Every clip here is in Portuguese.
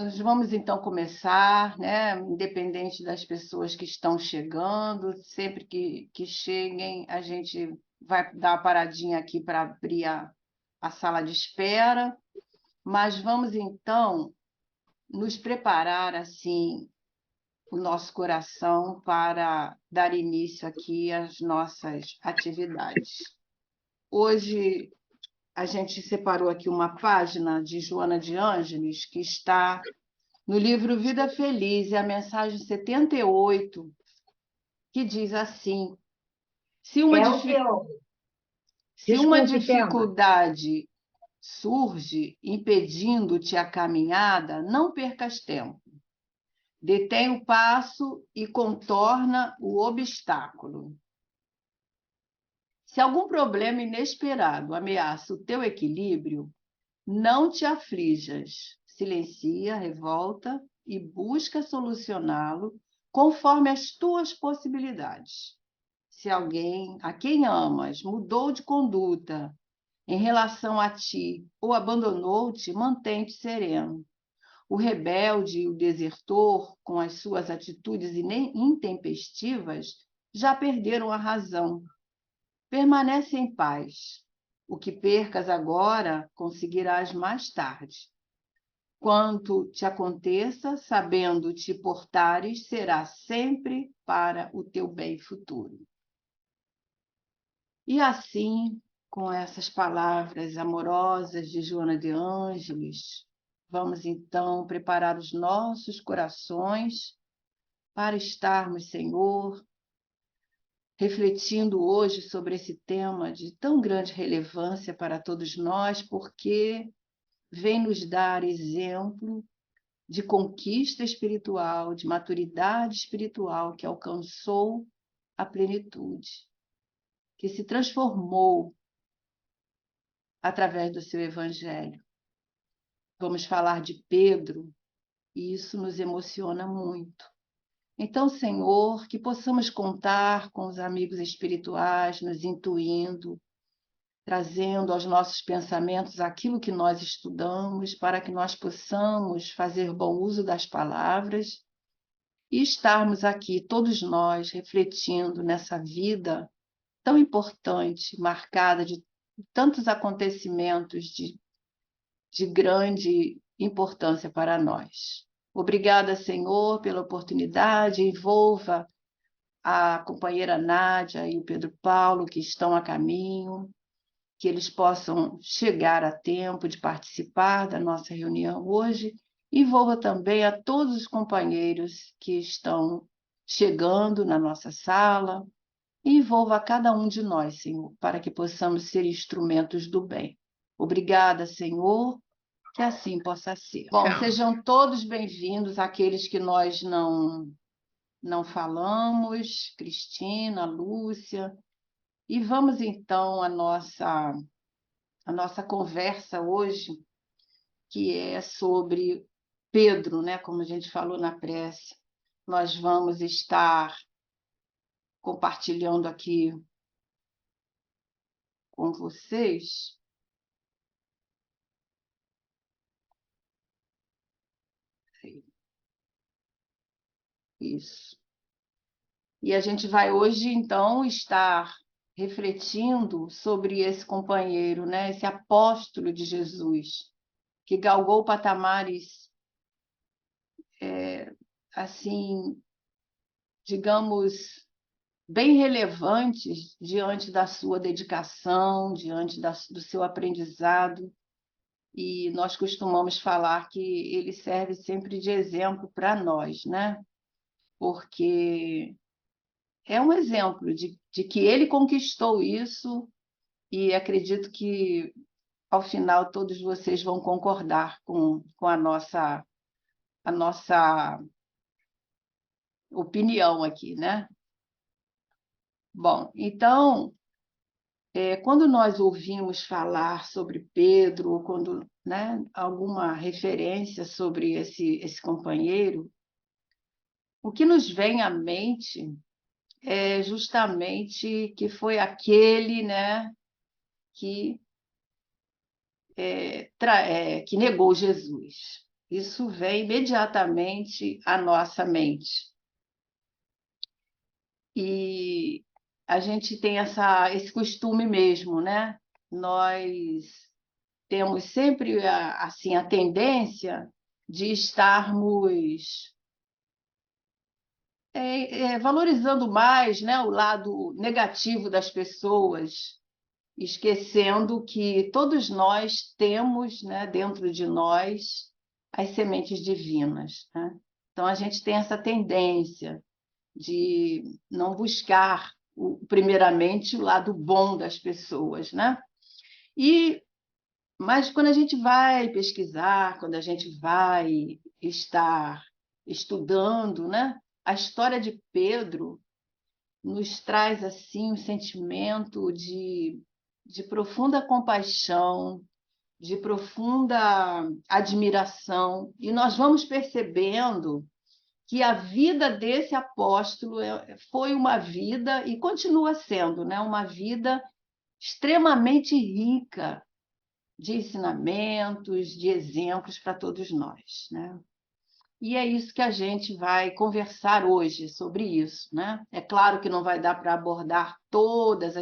Nós vamos então começar, né? Independente das pessoas que estão chegando, sempre que cheguem, a gente vai dar uma paradinha aqui para abrir a sala de espera, mas vamos então nos preparar assim o nosso coração para dar início aqui às nossas atividades. Hoje a gente separou aqui uma página de Joana de Ângeles que está no livro Vida Feliz, é a mensagem 78, que diz assim: se uma, se uma Desculpe, Thelma. dificuldade surge impedindo-te a caminhada, não percas tempo. Detém o passo e contorna o obstáculo. Se algum problema inesperado ameaça o teu equilíbrio, não te aflijas. Silencia, revolta e busca solucioná-lo conforme as tuas possibilidades. Se alguém a quem amas mudou de conduta em relação a ti ou abandonou-te, mantém-te sereno. O rebelde e o desertor, com as suas atitudes intempestivas, já perderam a razão. Permanece em paz. O que percas agora, conseguirás mais tarde. Quanto te aconteça, sabendo te portares, será sempre para o teu bem futuro. E assim, com essas palavras amorosas de Joana de Ângeles, vamos então preparar os nossos corações para estarmos, Senhor, refletindo hoje sobre esse tema de tão grande relevância para todos nós, porque vem nos dar exemplo de conquista espiritual, de maturidade espiritual que alcançou a plenitude, que se transformou através do seu evangelho. Vamos falar de Pedro, e isso nos emociona muito. Então, Senhor, que possamos contar com os amigos espirituais, nos intuindo, trazendo aos nossos pensamentos aquilo que nós estudamos, para que nós possamos fazer bom uso das palavras e estarmos aqui, todos nós, refletindo nessa vida tão importante, marcada de tantos acontecimentos de grande importância para nós. Obrigada, Senhor, pela oportunidade. Envolva a companheira Nádia e o Pedro Paulo, que estão a caminho, que eles possam chegar a tempo de participar da nossa reunião hoje. Envolva também a todos os companheiros que estão chegando na nossa sala. E envolva a cada um de nós, Senhor, para que possamos ser instrumentos do bem. Obrigada, Senhor, que assim possa ser. Bom, sejam todos bem-vindos, aqueles que nós não falamos, Cristina, Lúcia, e vamos então à nossa conversa hoje, que é sobre Pedro, né? Como a gente falou na prece, nós vamos estar compartilhando aqui com vocês. Isso. E a gente vai hoje, então, estar refletindo sobre esse companheiro, né? Esse apóstolo de Jesus, que galgou patamares, assim, digamos, bem relevantes diante da sua dedicação, diante do seu aprendizado. E nós costumamos falar que ele serve sempre de exemplo para nós, né? Porque é um exemplo de que ele conquistou isso, e acredito que, ao final, todos vocês vão concordar com a nossa opinião aqui, né? Bom, então, quando nós ouvimos falar sobre Pedro, ou quando, né, alguma referência sobre esse companheiro, o que nos vem à mente é justamente que foi aquele, né, que negou Jesus. Isso vem imediatamente à nossa mente. E a gente tem esse costume mesmo, né? Nós temos sempre assim, a tendência de estarmos valorizando mais, né, o lado negativo das pessoas, esquecendo que todos nós temos, né, dentro de nós as sementes divinas, né? Então a gente tem essa tendência de não buscar primeiramente o lado bom das pessoas, né? Mas quando a gente vai pesquisar, quando a gente vai estar estudando, né, a história de Pedro nos traz assim um sentimento de profunda compaixão, de profunda admiração, e nós vamos percebendo que a vida desse apóstolo foi uma vida, e continua sendo, né, uma vida extremamente rica de ensinamentos, de exemplos para todos nós, né? E é isso que a gente vai conversar hoje sobre isso, né? É claro que não vai dar para abordar todas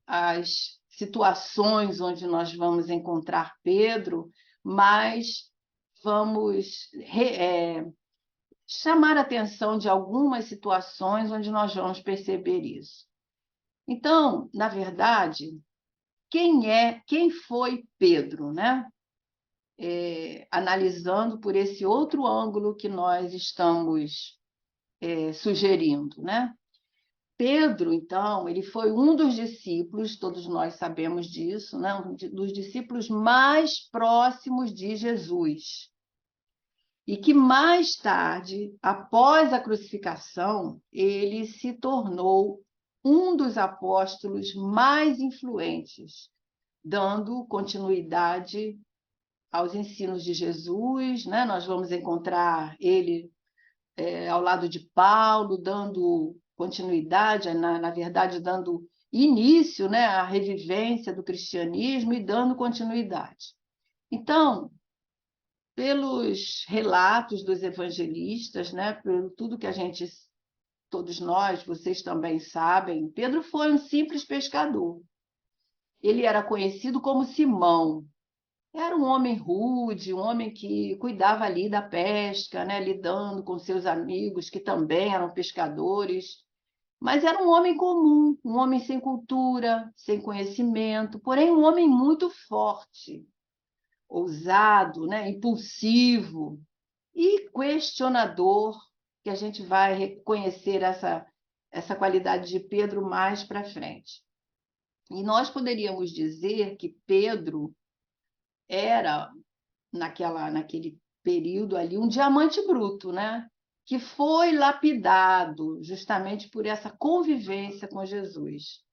as situações onde nós vamos encontrar Pedro, mas vamos chamar a atenção de algumas situações onde nós vamos perceber isso. Então, na verdade, quem foi Pedro, né? Analisando por esse outro ângulo que nós estamos sugerindo, né? Pedro, então, ele foi um dos discípulos, todos nós sabemos disso, né? Um dos discípulos mais próximos de Jesus. E que mais tarde, após a crucificação, ele se tornou um dos apóstolos mais influentes, dando continuidade aos ensinos de Jesus, né? Nós vamos encontrar ele ao lado de Paulo, dando continuidade, na verdade, dando início, né, à revivência do cristianismo e dando continuidade. Então, pelos relatos dos evangelistas, né, por tudo que todos nós, vocês também sabem, Pedro foi um simples pescador. Ele era conhecido como Simão. Era um homem rude, um homem que cuidava ali da pesca, né, lidando com seus amigos que também eram pescadores. Mas era um homem comum, um homem sem cultura, sem conhecimento, porém um homem muito forte, ousado, né, impulsivo e questionador, que a gente vai reconhecer essa qualidade de Pedro mais para frente. E nós poderíamos dizer que Pedro era naquele período ali, um diamante bruto, né? Que foi lapidado justamente por essa convivência com Jesus,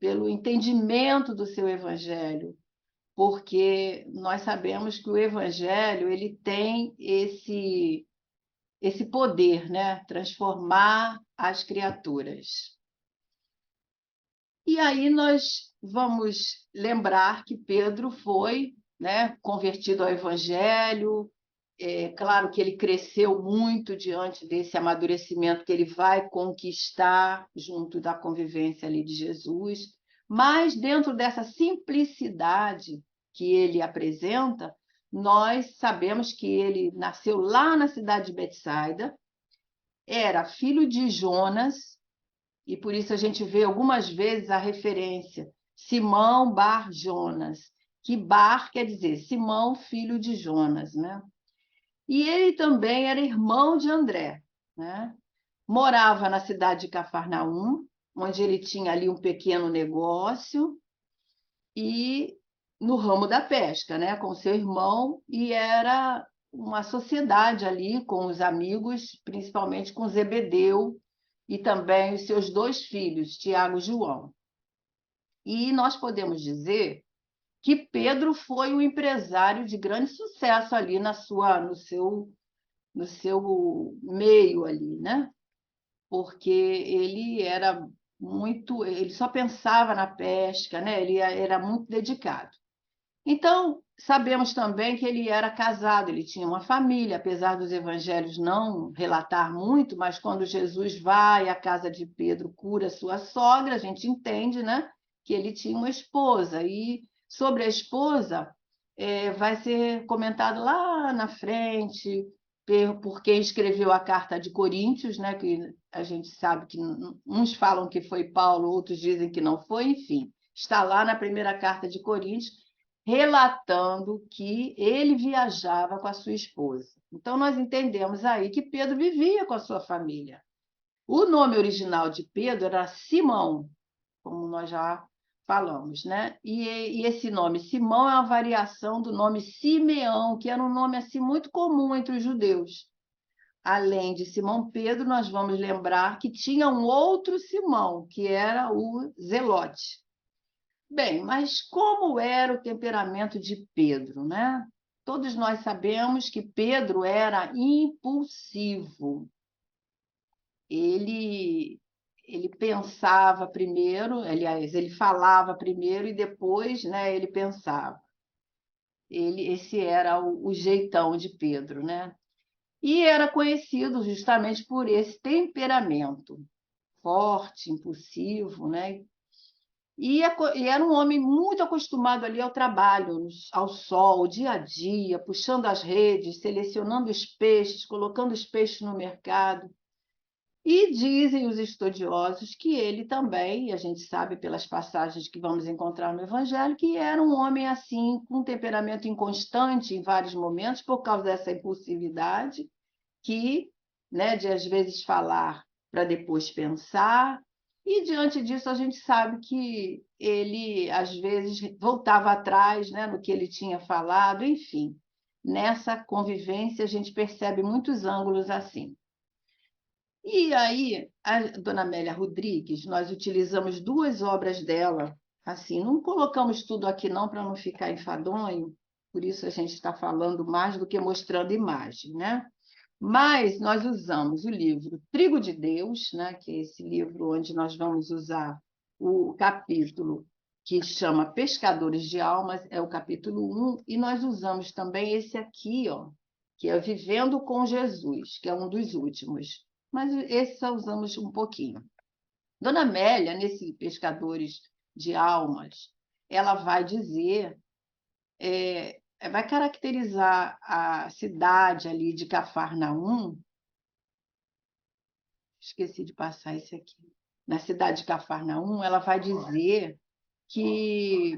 pelo entendimento do seu evangelho, porque nós sabemos que o evangelho ele tem esse poder, né? Transformar as criaturas. E aí nós vamos lembrar que Pedro foi, né, convertido ao Evangelho. É claro que ele cresceu muito diante desse amadurecimento que ele vai conquistar junto da convivência ali de Jesus, mas dentro dessa simplicidade que ele apresenta, nós sabemos que ele nasceu lá na cidade de Betsaida, era filho de Jonas, e por isso a gente vê algumas vezes a referência Simão Bar Jonas, que Bar quer dizer Simão, filho de Jonas, né? E ele também era irmão de André, né? Morava na cidade de Cafarnaum, onde ele tinha ali um pequeno negócio e no ramo da pesca, né, com seu irmão, e era uma sociedade ali com os amigos, principalmente com Zebedeu e também os seus dois filhos, Tiago e João. E nós podemos dizer que Pedro foi um empresário de grande sucesso ali no seu meio ali, né? Porque ele só pensava na pesca, né? Ele era muito dedicado. Então, sabemos também que ele era casado, ele tinha uma família, apesar dos evangelhos não relatar muito, mas quando Jesus vai à casa de Pedro, cura sua sogra, a gente entende, né, que ele tinha uma esposa. E sobre a esposa, vai ser comentado lá na frente, por quem escreveu a carta de Coríntios, né, que a gente sabe que uns falam que foi Paulo, outros dizem que não foi, enfim, está lá na primeira carta de Coríntios, relatando que ele viajava com a sua esposa. Então, nós entendemos aí que Pedro vivia com a sua família. O nome original de Pedro era Simão, como nós já falamos, né? E esse nome Simão é uma variação do nome Simeão, que era um nome assim muito comum entre os judeus. Além de Simão Pedro, nós vamos lembrar que tinha um outro Simão, que era o Zelote. Bem, mas como era o temperamento de Pedro, né? Todos nós sabemos que Pedro era impulsivo. Ele ele pensava primeiro, aliás, ele falava primeiro e depois, né, ele pensava. Esse era o jeitão de Pedro, né? E era conhecido justamente por esse temperamento forte, impulsivo, né? E era um homem muito acostumado ali ao trabalho, ao sol, ao dia a dia, puxando as redes, selecionando os peixes, colocando os peixes no mercado. E dizem os estudiosos que ele também, e a gente sabe pelas passagens que vamos encontrar no Evangelho, que era um homem assim, com um temperamento inconstante em vários momentos, por causa dessa impulsividade, que, né, de às vezes falar para depois pensar, e diante disso a gente sabe que ele às vezes voltava atrás, né, no que ele tinha falado, enfim. Nessa convivência a gente percebe muitos ângulos assim. E aí, a dona Amélia Rodrigues, nós utilizamos duas obras dela, assim, não colocamos tudo aqui não para não ficar enfadonho, por isso a gente está falando mais do que mostrando imagem, né? Mas nós usamos o livro Trigo de Deus, né, que é esse livro onde nós vamos usar o capítulo que chama Pescadores de Almas, é o capítulo 1, e nós usamos também esse aqui, ó, que é Vivendo com Jesus, que é um dos últimos. Mas esse só usamos um pouquinho. Dona Amélia, nesse Pescadores de Almas, ela vai dizer vai caracterizar a cidade ali de Cafarnaum. Esqueci de passar esse aqui. Na cidade de Cafarnaum, ela vai dizer que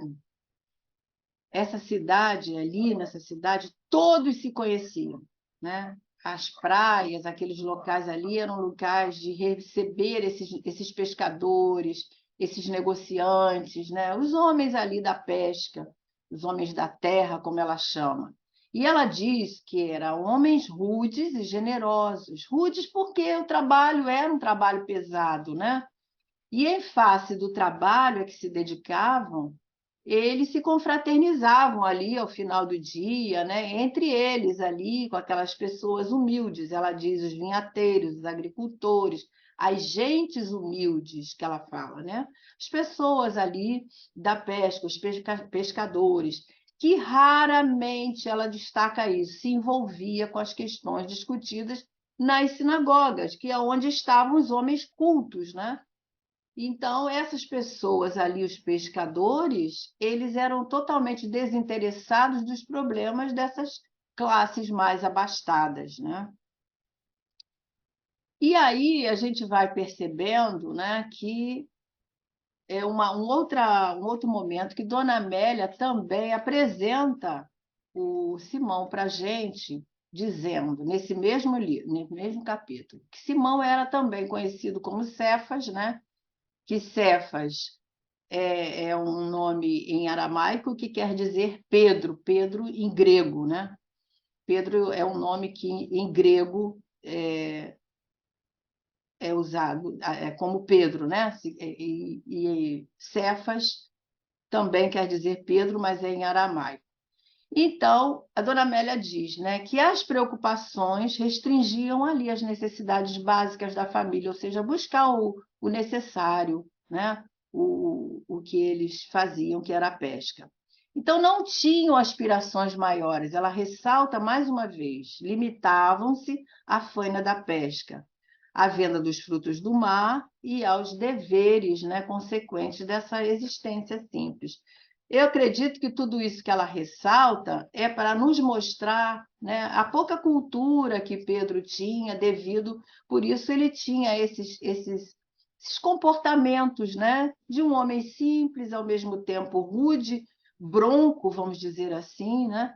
essa cidade ali, nessa cidade, todos se conheciam, né? As praias, aqueles locais ali eram locais de receber esses pescadores, esses negociantes, né? Os homens ali da pesca, os homens da terra, como ela chama. E ela diz que eram homens rudes e generosos. Rudes porque o trabalho era um trabalho pesado, né? E em face do trabalho a que se dedicavam, eles se confraternizavam ali ao final do dia, né? Entre eles ali, com aquelas pessoas humildes, ela diz os vinhateiros, os agricultores, as gentes humildes que ela fala, né? As pessoas ali da pesca, os pescadores, que raramente ela destaca isso, se envolvia com as questões discutidas nas sinagogas, que é onde estavam os homens cultos, né? Então, essas pessoas ali, os pescadores, eles eram totalmente desinteressados dos problemas dessas classes mais abastadas, né? E aí a gente vai percebendo, né, que é um outro momento que Dona Amélia também apresenta o Simão para a gente, dizendo, nesse mesmo livro, nesse mesmo capítulo, que Simão era também conhecido como Cefas, né? Que Cefas é um nome em aramaico que quer dizer Pedro, Pedro em grego, né? Pedro é um nome que em grego é usado como Pedro, né? E Cefas também quer dizer Pedro, mas é em aramaico. Então, a dona Amélia diz, né, que as preocupações restringiam ali as necessidades básicas da família, ou seja, buscar o necessário, né, o que eles faziam, que era a pesca. Então, não tinham aspirações maiores. Ela ressalta mais uma vez: limitavam-se à faina da pesca, à venda dos frutos do mar e aos deveres, né, consequentes dessa existência simples. Eu acredito que tudo isso que ela ressalta é para nos mostrar, né, a pouca cultura que Pedro tinha, por isso ele tinha esses comportamentos, né, de um homem simples, ao mesmo tempo rude, bronco, vamos dizer assim, né?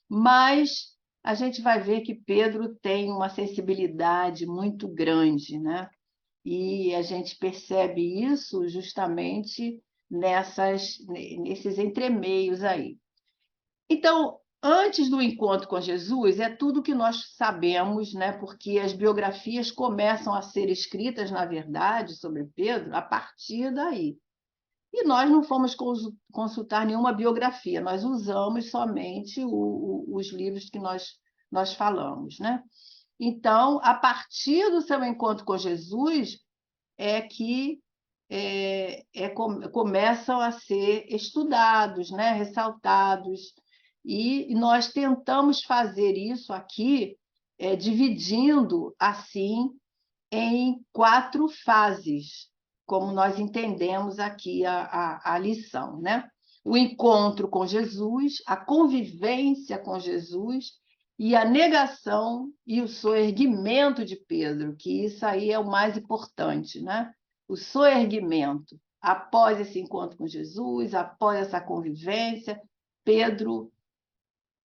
Mas a gente vai ver que Pedro tem uma sensibilidade muito grande, né? E a gente percebe isso justamente nesses entremeios aí. Então, antes do encontro com Jesus, é tudo que nós sabemos, né? Porque as biografias começam a ser escritas, na verdade, sobre Pedro a partir daí. E nós não fomos consultar nenhuma biografia, nós usamos somente os livros que nós falamos, né? Então, a partir do seu encontro com Jesus, é que começam a ser estudados, né? Ressaltados, e nós tentamos fazer isso aqui, dividindo assim em 4 fases, como nós entendemos aqui a lição, né? O encontro com Jesus, a convivência com Jesus e a negação e o soerguimento de Pedro, que isso aí é o mais importante, né? O soerguimento. Após esse encontro com Jesus, após essa convivência, Pedro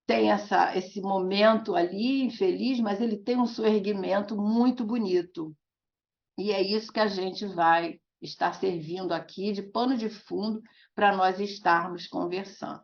tem esse momento ali infeliz, mas ele tem um soerguimento muito bonito. E é isso que a gente vai estar servindo aqui de pano de fundo para nós estarmos conversando.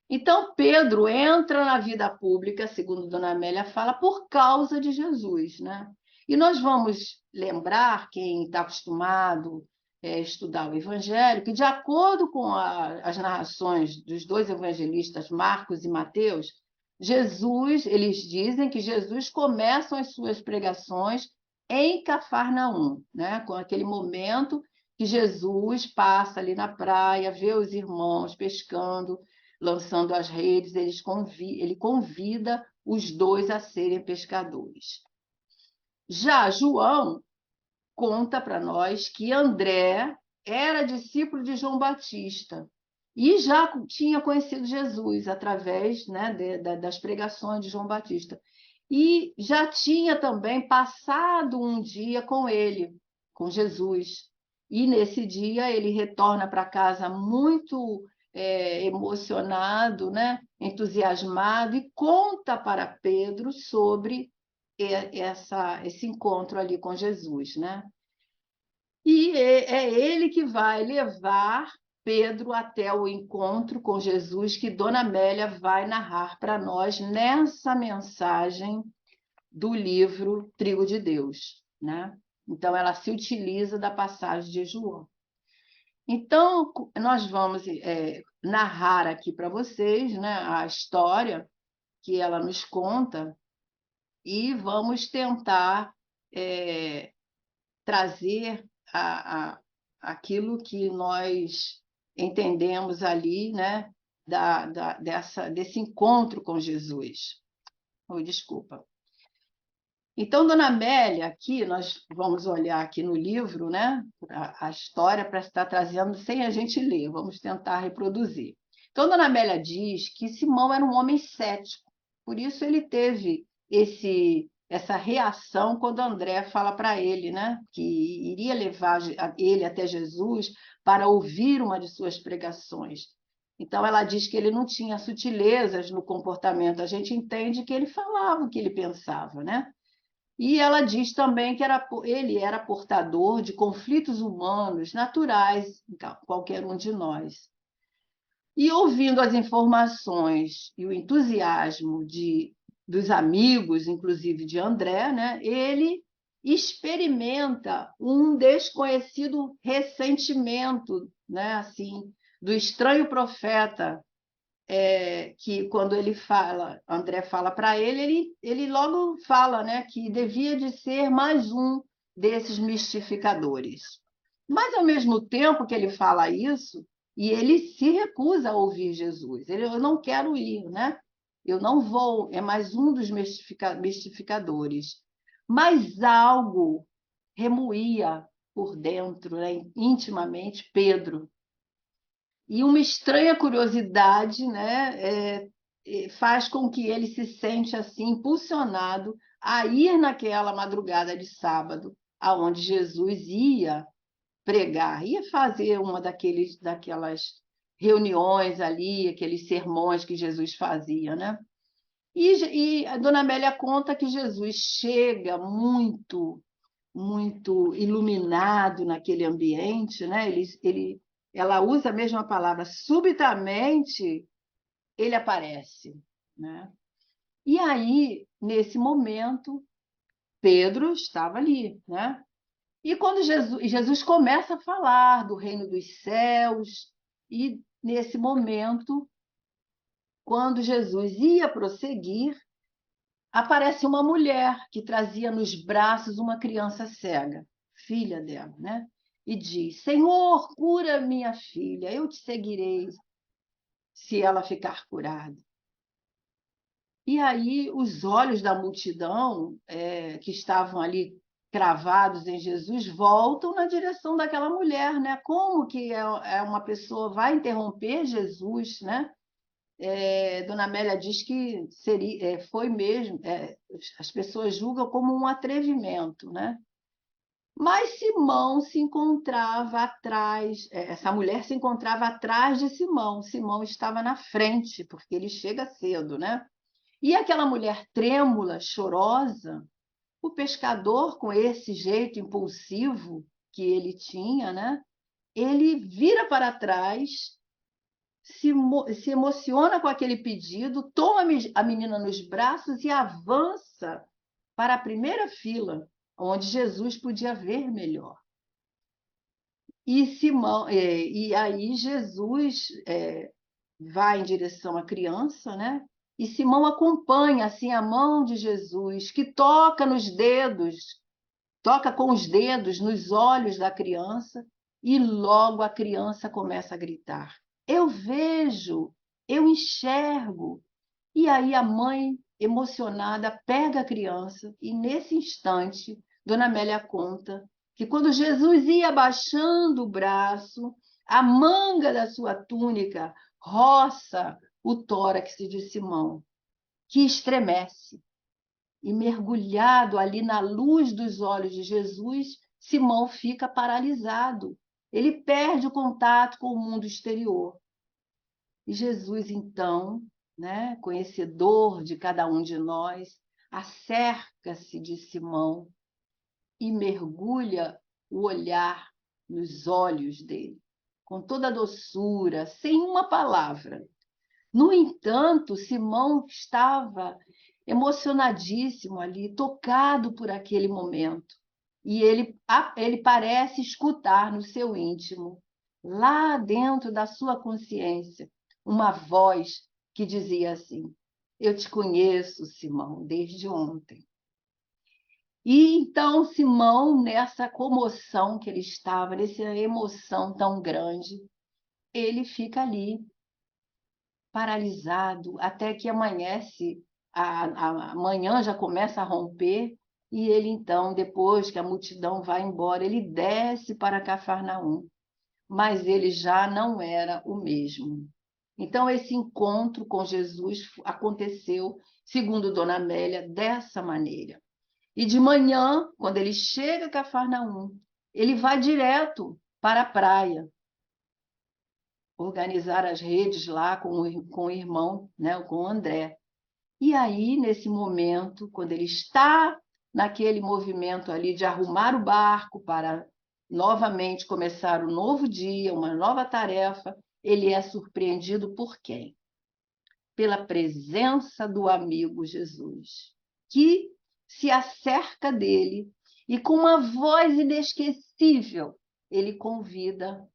Então, Pedro entra na vida pública, segundo Dona Amélia fala, por causa de Jesus, né? E nós vamos lembrar, quem está acostumado a estudar o Evangelho, que, de acordo com as narrações dos 2 evangelistas, Marcos e Mateus, eles dizem que Jesus começa as suas pregações em Cafarnaum, né? Com aquele momento que Jesus passa ali na praia, vê os irmãos pescando, lançando as redes, ele convida os 2 a serem pescadores. Já João conta para nós que André era discípulo de João Batista e já tinha conhecido Jesus através, né, das pregações de João Batista. E já tinha também passado um dia com ele, com Jesus. E nesse dia ele retorna para casa muito emocionado, né, entusiasmado, e conta para Pedro sobre esse encontro ali com Jesus, né? E é ele que vai levar Pedro até o encontro com Jesus, que Dona Amélia vai narrar para nós nessa mensagem do livro Trigo de Deus, né? Então, ela se utiliza da passagem de João. Então, nós vamos narrar aqui para vocês, né, a história que ela nos conta e vamos tentar trazer aquilo que nós entendemos ali, né, desse encontro com Jesus. Oh, desculpa. Então, Dona Amélia, aqui nós vamos olhar aqui no livro, né, a história para estar trazendo sem a gente ler, vamos tentar reproduzir. Então, Dona Amélia diz que Simão era um homem cético, por isso ele teve essa reação quando André fala para ele, né, que iria levar ele até Jesus para ouvir uma de suas pregações. Então, ela diz que ele não tinha sutilezas no comportamento, a gente entende que ele falava o que ele pensava, né? E ela diz também que ele era portador de conflitos humanos naturais, qualquer um de nós. E ouvindo as informações e o entusiasmo dos amigos, inclusive de André, né, ele experimenta um desconhecido ressentimento, né, assim, do estranho profeta, que quando André fala para ele logo fala, né, que devia de ser mais um desses mistificadores. Mas, ao mesmo tempo que ele fala isso, E ele se recusa a ouvir Jesus. Eu não quero ir, né? Eu não vou. É mais um dos mistificadores. Mas algo remoía por dentro, né, intimamente, Pedro. E uma estranha curiosidade, né, faz com que ele se sente assim impulsionado a ir naquela madrugada de sábado, aonde Jesus ia pregar, ia fazer uma daquelas reuniões ali, aqueles sermões que Jesus fazia, né? E a Dona Amélia conta que Jesus chega muito iluminado naquele ambiente, né? Ela usa a mesma palavra, subitamente ele aparece, né? E aí, nesse momento, Pedro estava ali, né? E quando Jesus começa a falar do reino dos céus, e nesse momento, quando Jesus ia prosseguir, aparece uma mulher que trazia nos braços uma criança cega, filha dela, né? E diz: Senhor, cura minha filha, eu te seguirei se ela ficar curada. E aí os olhos da multidão que estavam ali cravados em Jesus voltam na direção daquela mulher, né? Como que uma pessoa vai interromper Jesus, né? Dona Amélia diz que foi mesmo, as pessoas julgam como um atrevimento, né? Mas Simão se encontrava atrás, essa mulher se encontrava atrás de Simão. Simão estava na frente, porque ele chega cedo, né? E aquela mulher trêmula, chorosa, o pescador, com esse jeito impulsivo que ele tinha, né? Ele vira para trás, se emociona com aquele pedido, toma a menina nos braços e avança para a primeira fila, onde Jesus podia ver melhor. E aí Jesus vai em direção à criança, né? E Simão acompanha assim a mão de Jesus, que toca nos dedos, toca com os dedos nos olhos da criança, e logo a criança começa a gritar: Eu vejo, eu enxergo. E aí a mãe, emocionada, pega a criança e nesse instante, Dona Amélia conta que quando Jesus ia abaixando o braço, a manga da sua túnica roça o tórax de Simão, que estremece. E mergulhado ali na luz dos olhos de Jesus, Simão fica paralisado. Ele perde o contato com o mundo exterior. E Jesus, então, né, conhecedor de cada um de nós, acerca-se de Simão e mergulha o olhar nos olhos dele, com toda a doçura, sem uma palavra. No entanto, Simão estava emocionadíssimo ali, tocado por aquele momento. E ele parece escutar no seu íntimo, lá dentro da sua consciência, uma voz que dizia assim: Eu te conheço, Simão, desde ontem. E então Simão, nessa comoção que ele estava, nessa emoção tão grande, ele fica ali, paralisado, até que amanhece, a manhã já começa a romper, e ele então, depois que a multidão vai embora, ele desce para Cafarnaum, mas ele já não era o mesmo. Então, esse encontro com Jesus aconteceu, segundo Dona Amélia, dessa maneira. E de manhã, quando ele chega a Cafarnaum, ele vai direto para a praia, organizar as redes lá com o irmão, né, com o André. E aí, nesse momento, quando ele está naquele movimento ali de arrumar o barco para novamente começar um novo dia, uma nova tarefa, ele é surpreendido por quem? Pela presença do amigo Jesus, que se acerca dele e com uma voz inesquecível, ele convida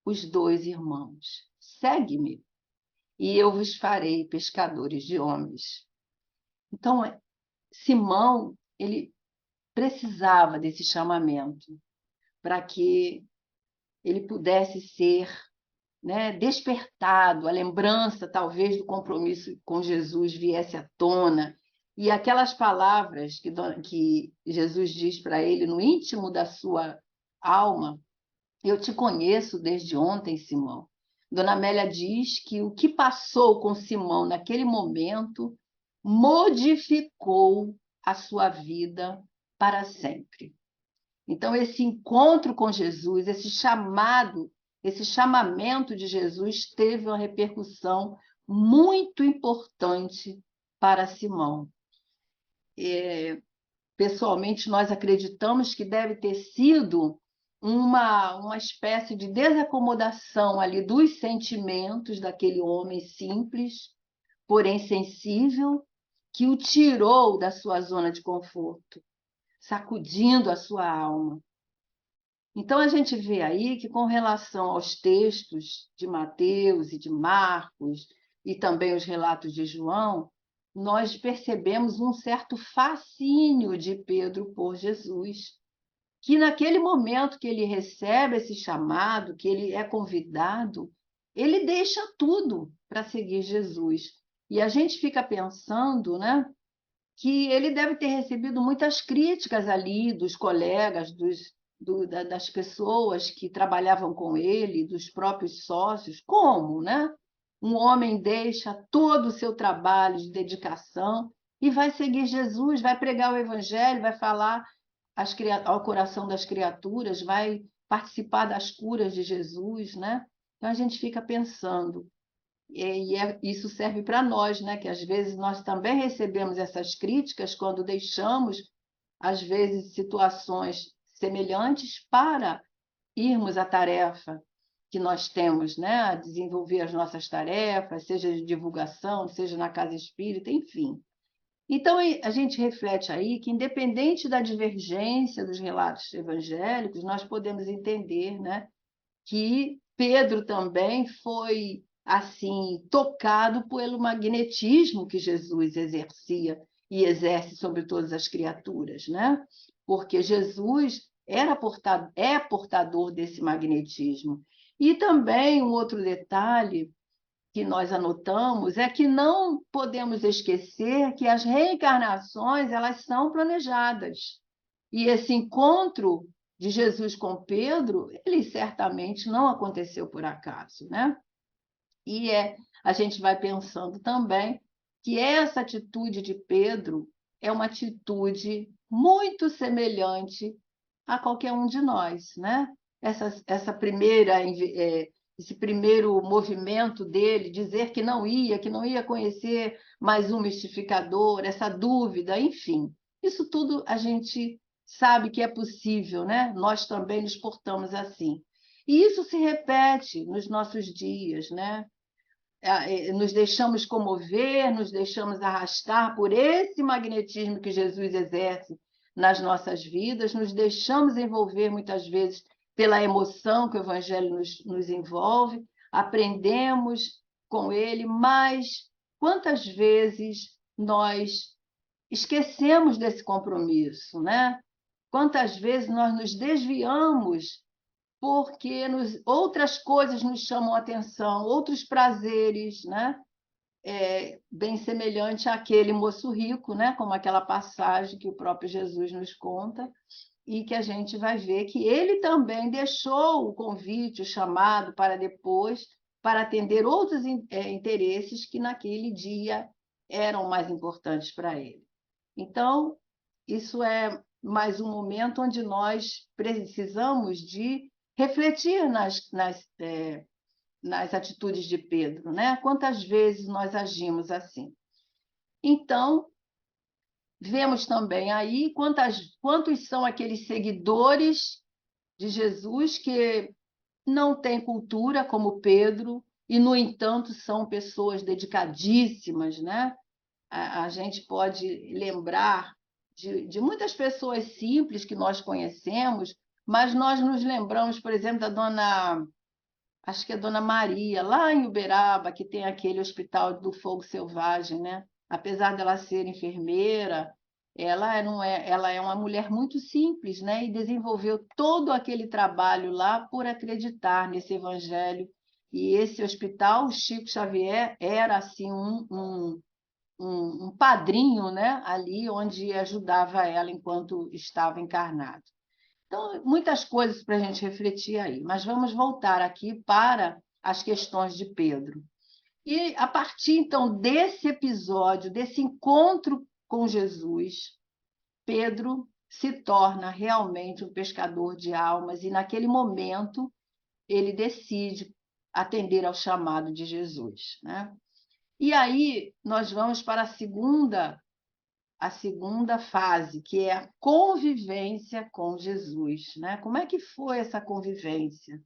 os dois irmãos: Segue-me, e eu vos farei pescadores de homens. Então, Simão, ele precisava desse chamamento para que ele pudesse ser né, despertado, a lembrança talvez do compromisso com Jesus viesse à tona, e aquelas palavras que Jesus diz para ele no íntimo da sua alma: eu te conheço desde ontem, Simão. Dona Amélia diz que o que passou com Simão naquele momento modificou a sua vida para sempre. Então, esse encontro com Jesus, esse chamamento de Jesus teve uma repercussão muito importante para Simão. Pessoalmente, nós acreditamos que deve ter sido uma espécie de desacomodação ali dos sentimentos daquele homem simples, porém sensível, que o tirou da sua zona de conforto, sacudindo a sua alma. Então, a gente vê aí que, com relação aos textos de Mateus e de Marcos, e também os relatos de João, nós percebemos um certo fascínio de Pedro por Jesus, que naquele momento que ele recebe esse chamado, que ele é convidado, ele deixa tudo para seguir Jesus. E a gente fica pensando, né, que ele deve ter recebido muitas críticas ali dos colegas, das pessoas que trabalhavam com ele, dos próprios sócios. Como, né? Um homem deixa todo o seu trabalho de dedicação e vai seguir Jesus, vai pregar o evangelho, vai falar ao coração das criaturas, vai participar das curas de Jesus, né? Então a gente fica pensando, isso serve para nós, né? Que às vezes nós também recebemos essas críticas quando deixamos, às vezes, situações semelhantes para irmos à tarefa que nós temos, né? A desenvolver as nossas tarefas, seja de divulgação, seja na casa espírita, enfim. Então, a gente reflete aí que, independente da divergência dos relatos evangélicos, nós podemos entender, né, que Pedro também foi assim tocado pelo magnetismo que Jesus exercia e exerce sobre todas as criaturas, né? Porque Jesus é portador desse magnetismo. E também um outro detalhe que nós anotamos é que não podemos esquecer que as reencarnações, elas são planejadas. E esse encontro de Jesus com Pedro, ele certamente não aconteceu por acaso, né? E a gente vai pensando também que essa atitude de Pedro é uma atitude muito semelhante a qualquer um de nós, né? Esse primeiro movimento dele, dizer que não ia conhecer mais um mistificador, essa dúvida, enfim, isso tudo a gente sabe que é possível, né? Nós também nos portamos assim. E isso se repete nos nossos dias, né? Nos deixamos comover, nos deixamos arrastar por esse magnetismo que Jesus exerce nas nossas vidas, nos deixamos envolver muitas vezes pela emoção que o Evangelho nos envolve, aprendemos com ele, mas quantas vezes nós esquecemos desse compromisso, né? Quantas vezes nós nos desviamos porque outras coisas nos chamam a atenção, outros prazeres, né? Bem semelhante àquele moço rico, né? Como aquela passagem que o próprio Jesus nos conta, e que a gente vai ver que ele também deixou o convite, o chamado para depois, para atender outros interesses que naquele dia eram mais importantes para ele. Então, isso é mais um momento onde nós precisamos de refletir nas atitudes de Pedro, né? Quantas vezes nós agimos assim? Então, vemos também aí quantos são aqueles seguidores de Jesus que não têm cultura como Pedro e, no entanto, são pessoas dedicadíssimas, né? A gente pode lembrar de muitas pessoas simples que nós conhecemos, mas nós nos lembramos, por exemplo, acho que é Dona Maria, lá em Uberaba, que tem aquele hospital do fogo selvagem, né? Apesar dela ser enfermeira, ela é uma mulher muito simples, né? E desenvolveu todo aquele trabalho lá por acreditar nesse evangelho E esse hospital, o Chico Xavier, era assim um padrinho, né, ali onde ajudava ela enquanto estava encarnado. Então, muitas coisas para a gente refletir aí, mas vamos voltar aqui para as questões de Pedro. E a partir então desse episódio, desse encontro com Jesus, Pedro se torna realmente um pescador de almas e naquele momento ele decide atender ao chamado de Jesus, né? E aí nós vamos para a segunda fase, que é a convivência com Jesus, né? Como é que foi essa convivência?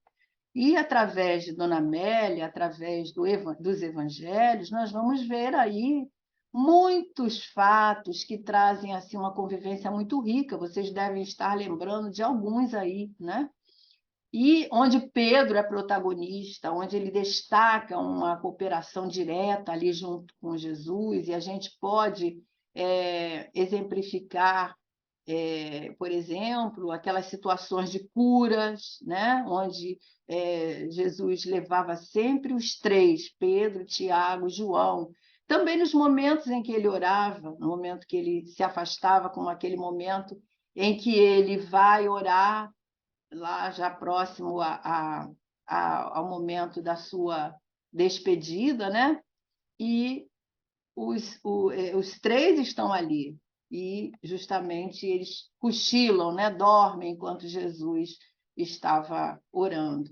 E através de Dona Amélia, através dos evangelhos, nós vamos ver aí muitos fatos que trazem assim uma convivência muito rica. Vocês devem estar lembrando de alguns aí, né? E onde Pedro é protagonista, onde ele destaca uma cooperação direta ali junto com Jesus, e a gente pode exemplificar, por exemplo, aquelas situações de curas, né? Onde Jesus levava sempre os três, Pedro, Tiago, João. Também nos momentos em que ele orava, no momento que ele se afastava, como aquele momento em que ele vai orar lá já próximo ao momento da sua despedida, né? E os três estão ali e justamente eles cochilam, né? Dormem enquanto Jesus estava orando.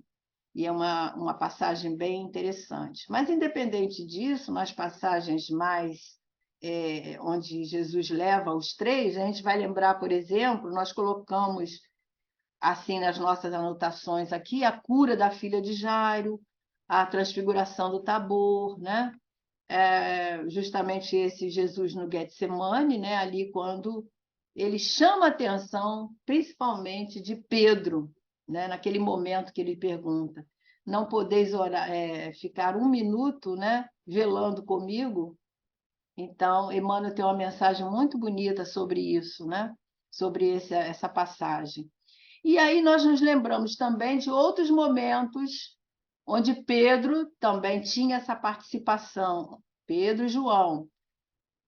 E é uma passagem bem interessante. Mas, independente disso, nas passagens mais onde Jesus leva os três, a gente vai lembrar, por exemplo, nós colocamos assim nas nossas anotações aqui, a cura da filha de Jairo, a transfiguração do Tabor, né? Justamente esse Jesus no Getsemane, né? Ali quando ele chama a atenção, principalmente de Pedro, né? Naquele momento que ele pergunta: não podeis orar, ficar um minuto, né? Velando comigo? Então, Emmanuel tem uma mensagem muito bonita sobre isso, né? Sobre essa passagem. E aí nós nos lembramos também de outros momentos onde Pedro também tinha essa participação, Pedro e João,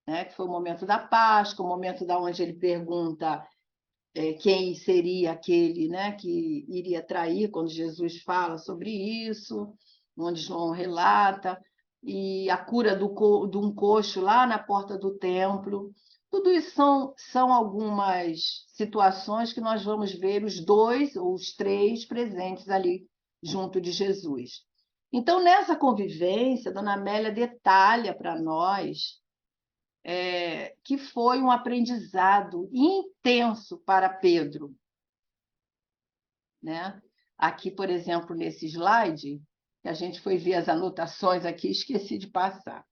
né? Que foi o momento da Páscoa, o momento da onde ele pergunta quem seria aquele, né, que iria trair, quando Jesus fala sobre isso, onde João relata, e a cura de um coxo lá na porta do templo. Tudo isso são algumas situações que nós vamos ver os dois ou os três presentes ali junto de Jesus. Então, nessa convivência, Dona Amélia detalha para nós que foi um aprendizado intenso para Pedro, né? Aqui, por exemplo, nesse slide, que a gente foi ver as anotações aqui, esqueci de passar.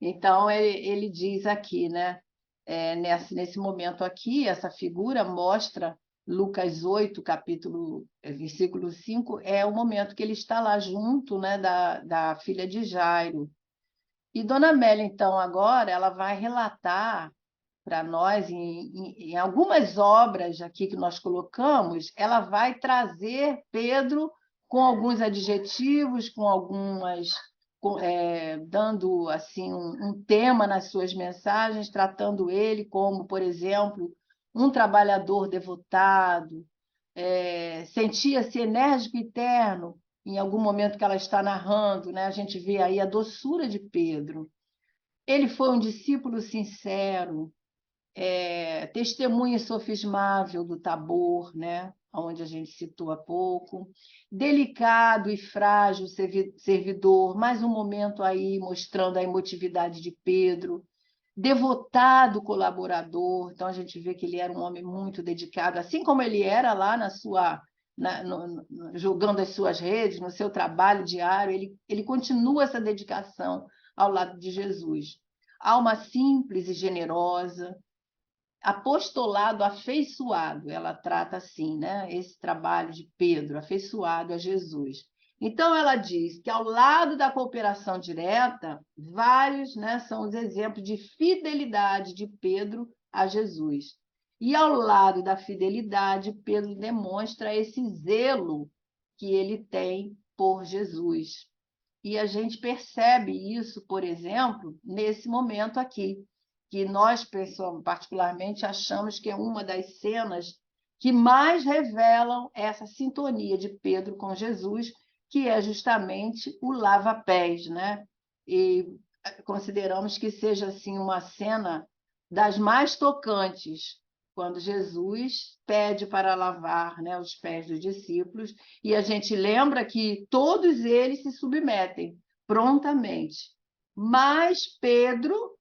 Então, ele diz aqui, né? Nesse momento aqui, essa figura mostra Lucas 8, versículo 5, é o momento que ele está lá junto, né, da filha de Jairo. E Dona Amélia, então, agora, ela vai relatar para nós, em algumas obras aqui que nós colocamos, ela vai trazer Pedro com alguns adjetivos, com algumas, dando assim um tema nas suas mensagens, tratando ele como, por exemplo, um trabalhador devotado, sentia-se enérgico e terno em algum momento que ela está narrando, né? A gente vê aí a doçura de Pedro. Ele foi um discípulo sincero, testemunha insofismável do Tabor, né? Onde a gente citou há pouco, delicado e frágil servidor, mais um momento aí mostrando a emotividade de Pedro, devotado colaborador, então a gente vê que ele era um homem muito dedicado, assim como ele era lá jogando as suas redes, no seu trabalho diário, ele continua essa dedicação ao lado de Jesus. Alma simples e generosa, apostolado afeiçoado, ela trata assim, né? Esse trabalho de Pedro, afeiçoado a Jesus. Então, ela diz que, ao lado da cooperação direta, vários, né, são os exemplos de fidelidade de Pedro a Jesus. E, ao lado da fidelidade, Pedro demonstra esse zelo que ele tem por Jesus. E a gente percebe isso, por exemplo, nesse momento aqui, que nós, particularmente, achamos que é uma das cenas que mais revelam essa sintonia de Pedro com Jesus, que é justamente o lava-pés, né? E consideramos que seja assim uma cena das mais tocantes, quando Jesus pede para lavar, né, os pés dos discípulos, e a gente lembra que todos eles se submetem prontamente. Mas Pedro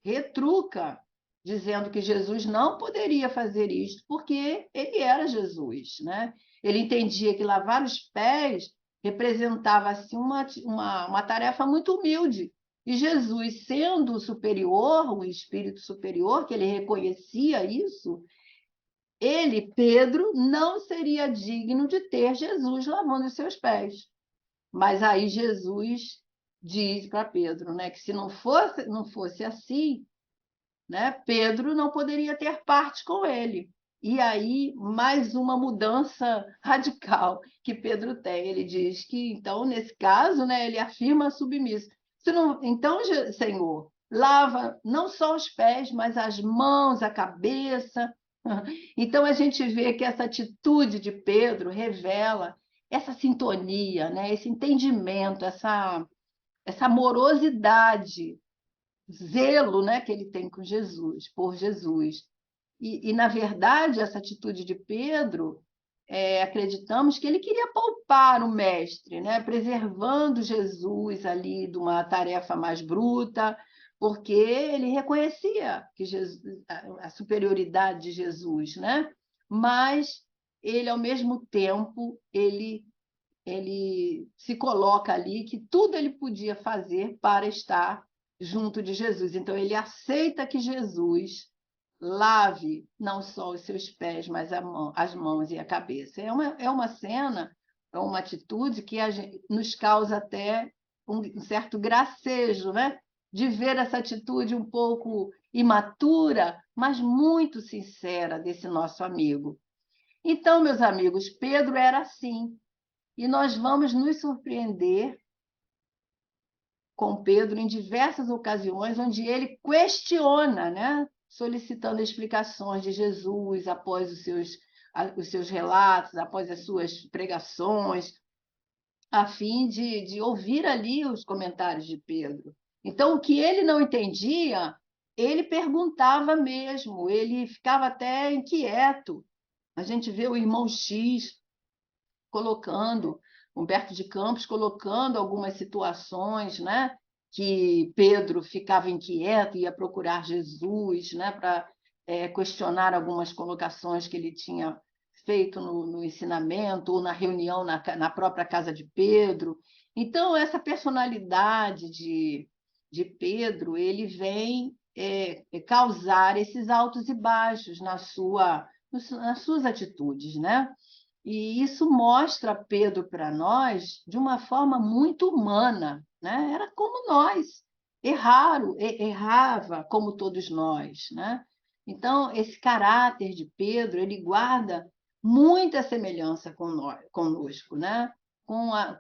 retruca, dizendo que Jesus não poderia fazer isto porque ele era Jesus, né? Ele entendia que lavar os pés representava assim, uma tarefa muito humilde. E Jesus, sendo superior, o espírito superior, que ele reconhecia isso, ele, Pedro, não seria digno de ter Jesus lavando os seus pés. Mas aí Jesus diz para Pedro, né, que se não fosse assim, né, Pedro não poderia ter parte com ele. E aí, mais uma mudança radical que Pedro tem. Ele diz que, então, nesse caso, né, ele afirma submisso. Se não, então, Senhor, lava não só os pés, mas as mãos, a cabeça. Então, a gente vê que essa atitude de Pedro revela essa sintonia, né, esse entendimento, essa amorosidade, zelo, né, que ele tem com Jesus, por Jesus. Na verdade, essa atitude de Pedro, acreditamos que ele queria poupar o mestre, né, preservando Jesus ali de uma tarefa mais bruta, porque ele reconhecia que a superioridade de Jesus, né? Mas ele, ao mesmo tempo, ele se coloca ali que tudo ele podia fazer para estar junto de Jesus. Então, ele aceita que Jesus lave não só os seus pés, mas as mãos e a cabeça. É uma cena, é uma atitude que nos causa até um certo gracejo, né? De ver essa atitude um pouco imatura, mas muito sincera desse nosso amigo. Então, meus amigos, Pedro era assim, e nós vamos nos surpreender com Pedro em diversas ocasiões, onde ele questiona, né? Solicitando explicações de Jesus após os seus relatos, após as suas pregações, a fim de ouvir ali os comentários de Pedro. Então, o que ele não entendia, ele perguntava mesmo, ele ficava até inquieto. A gente vê o irmão X colocando, Humberto de Campos colocando algumas situações, né, que Pedro ficava inquieto, ia procurar Jesus, né, para questionar algumas colocações que ele tinha feito no ensinamento ou na reunião na própria casa de Pedro. Então, essa personalidade de Pedro, ele vem causar esses altos e baixos nas suas atitudes, né? E isso mostra Pedro para nós de uma forma muito humana, né? Era como nós, errava como todos nós, né? Então, esse caráter de Pedro, ele guarda muita semelhança conosco, né?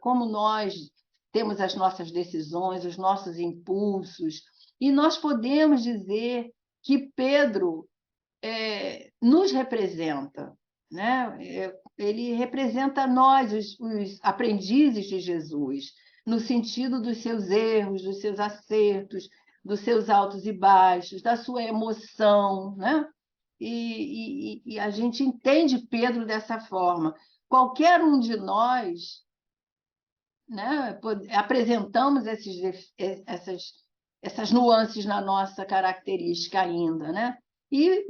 Como nós temos as nossas decisões, os nossos impulsos, e nós podemos dizer que Pedro nos representa, né? Ele representa nós, os aprendizes de Jesus, no sentido dos seus erros, dos seus acertos, dos seus altos e baixos, da sua emoção, né? E a gente entende Pedro dessa forma. Qualquer um de nós, né, apresentamos essas nuances na nossa característica ainda, né? E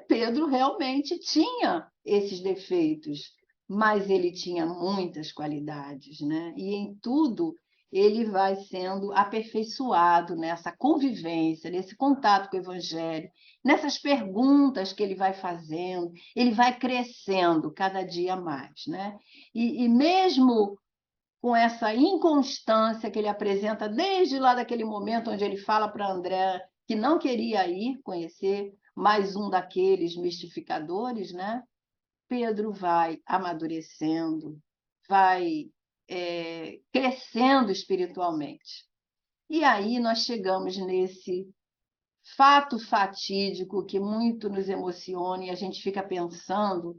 Pedro realmente tinha esses defeitos, mas ele tinha muitas qualidades, né? E em tudo ele vai sendo aperfeiçoado nessa convivência, nesse contato com o Evangelho, nessas perguntas que ele vai fazendo, ele vai crescendo cada dia mais, né? E mesmo com essa inconstância que ele apresenta desde lá daquele momento onde ele fala para André que não queria ir conhecer mais um daqueles mistificadores, né? Pedro vai amadurecendo, vai crescendo espiritualmente. E aí nós chegamos nesse fato fatídico que muito nos emociona e a gente fica pensando